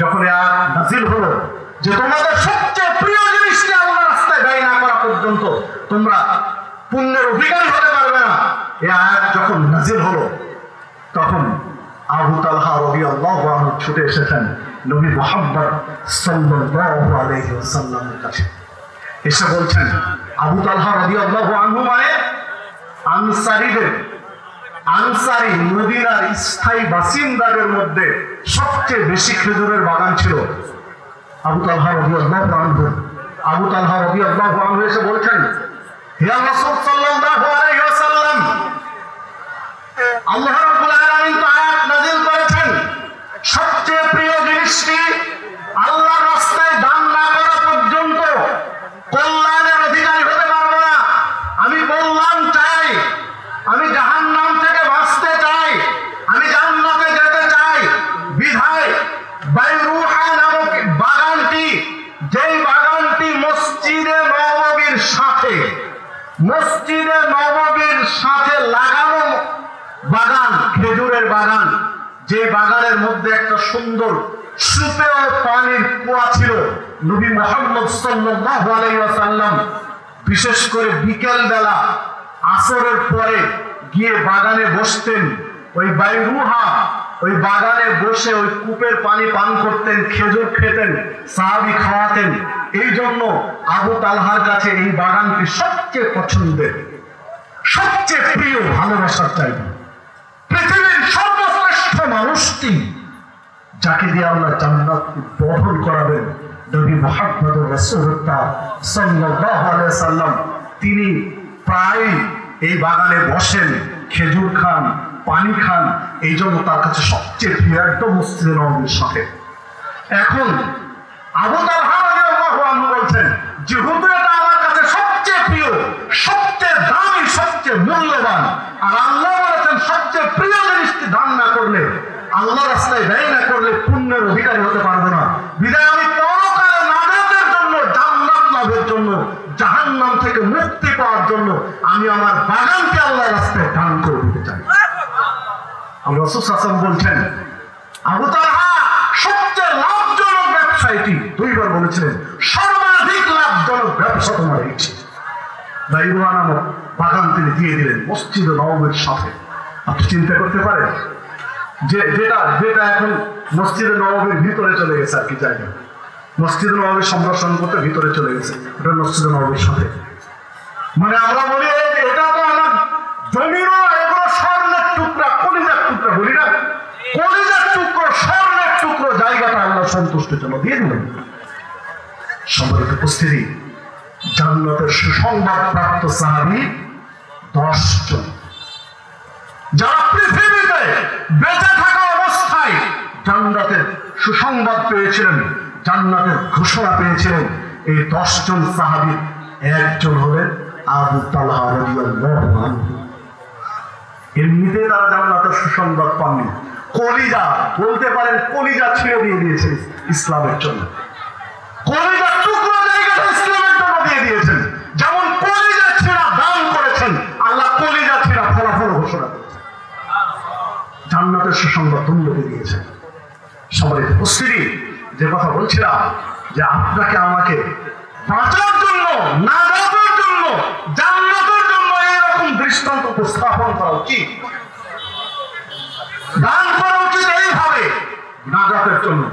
যখন আয়াত নাযিল হলো যে তোমাদের সবচেয়ে প্রিয় জিনিসটি আল্লাহর রাস্তায় ব্যয় না করা পর্যন্ত তোমরা পুণ্যের অধিকারী হতে পারবে না, এই আয়াত যখন নাযিল হলো তখন আবু তালহা রাদিয়াল্লাহু আনহু ছুটে এসেছেন নবী মুহাম্মদ সাল্লাল্লাহু আলাইহি ওয়াসাল্লামের কাছে। এসে বলছেন, আবু তালহা রাদিয়াল্লাহু আনহু মানে আনসারী মদিনার স্থায়ী বাসিন্দাদের মধ্যে সবচেয়ে বেশি খেজুরের বাগান ছিল আবু তালহা রাদিয়াল্লাহু আনহু। আবু তালহা রাদিয়াল্লাহু আনহু এসে বলছেন, হে রাসূল সাল্লাল্লাহু আলাইহি ওয়াসাল্লাম, আল্লাহ রাব্বুল আলামিন তো আয়াত নাযিল করেছেন সবচেয়ে প্রিয় জিনিসটি আল্লাহর রাস্তায় দান না করা পর্যন্ত কল্যাণের অধিকারী হতে পারবো না। আমি কল্যাণ চাই, আমি জাহান্নাম থেকে বাঁচতে চাই, আমি জান্নাতে যেতে চাই। বিধায় বাইরুহা নামক বাগানটি, যেই বাগানটি মসজিদে নববীর সাথে লাগানো বাগান, খেজুরের বাগান, যে বাগানের মধ্যে একটা সুন্দর সুপেয় পানির কুয়া ছিল। নবী মুহাম্মদ সাল্লাল্লাহু আলাইহি ওয়াসাল্লাম বিশেষ করে বিকেল বেলা আসরের পরে গিয়ে বাগানে বসতেন, ওই বাইরুহা, ওই বাগানে বসে ওই কূপের পানি পান করতেন, খেজুর খেতেন, সাহাবী খাওয়াতেন। এই জন্য আবু তালহার কাছে এই বাগানটি সবচেয়ে পছন্দের, সবচেয়ে প্রিয়, ভালোবাসার চাইবে। পৃথিবীর সর্বশ্রেষ্ঠ মানুষটি যাকে দিয়ে আল্লাহ জান্নাত বহন করাবেন, নবী মুহাম্মদুর রাসূলুল্লাহ সাল্লাল্লাহু আলাইহি ওয়াসাল্লাম, তিনি প্রায় এই বাগানে বসেন, খেজুর খান, পানি খান। এই জন্য তার কাছে সবচেয়ে প্রিয় একদম মসজিদে নববীর সাথে। এখন আবু তালহা রাদিয়াল্লাহু আনহু বলছেন, যেহেতু এটা আমার কাছে সবচেয়ে প্রিয়, সবচেয়ে দামি, সবচেয়ে মূল্যবান, আর আল্লাহ বলেছেন সবচেয়ে প্রিয় জিনিসটি দান না করলে, আল্লাহ রাস্তায় ব্যয় না করলে পুণ্যের অধিকারী হতে পারবো না। বিধায় আমি পরকালে নাজাতের জন্য, জান্নাত লাভের জন্য, জাহান্নাম থেকে মুক্তি পাওয়ার জন্য আমি আমার বাগানকে আল্লাহর রাস্তায় দান করে দিতে চাই। রাসূল সাল্লাল্লাহু আলাইহি ওয়াসাল্লাম বলছেন, আবু তালহা সবচেয়ে লাভজনক ব্যবসা এটি, দুইবার বলেছিলেন সর্বাধিক লাভজনক ব্যবসা তোমার এটি। বাইরুহা নামক বাগান তিনি দিয়ে দিলেন মসজিদে নববীর সাথে। আপনি চিন্তা করতে পারেন যে যেটা এখন মসজিদে নববীর ভিতরে চলে গেছে, আর কি জায়গা, মসজিদে নববীর সংরক্ষণ করতে ভিতরে চলে গেছে, এটা মসজিদে নববীর সাথে। মানে আমরা বলি এটা তো আমার জমিরও, এগুলো স্বর্ণের টুকরা, কলিজার টুকরা বলি না, কলিজার টুকরো, স্বর্ণের টুকরো জায়গাটা আল্লাহ সন্তুষ্টের জন্য দিয়ে দিলেন। সম্মানিত উপস্থিতি, জান্নাতের সুসংবাদ প্রাপ্ত সাহাবী 10 জন, যারা পৃথিবীতে বেঁচে থাকা অবস্থায় জান্নাতের সুসংবাদ পেয়েছিলেন, জান্নাতের ঘোষণা পেয়েছিলেন। এই 10 জন সাহাবীর একজন হলেন আবু তালহা রাদিয়াল্লাহু আনহু। এমনিতে তারা জান্নাতের সুসংবাদ পাননি, কলিজা বলতে পারেন, কলিজা ছেড়ে দিয়ে দিয়েছেন ইসলামের জন্য, কলিজার টুকরো জায়গাটা ইসলামের জন্য দিয়ে দিয়েছেন। যেমন কলিজা ছেঁড়া দান করেছেন, আল্লাহ কলিজা ছেঁড়া ফলাফল ঘোষণা করেছেন, জান্নাতের সুসংবাদ তুলে দিয়েছেন। সম্মানিত উপস্থিতি, যে কথা বলছিলাম যে আপনাকে আমাকে বাঁচার জন্য, নাজাতের জন্য, জান্নাতের জন্য এরকম দৃষ্টান্ত উপস্থাপন করা উচিত, দান করা উচিত এইভাবে নাজাতের জন্য।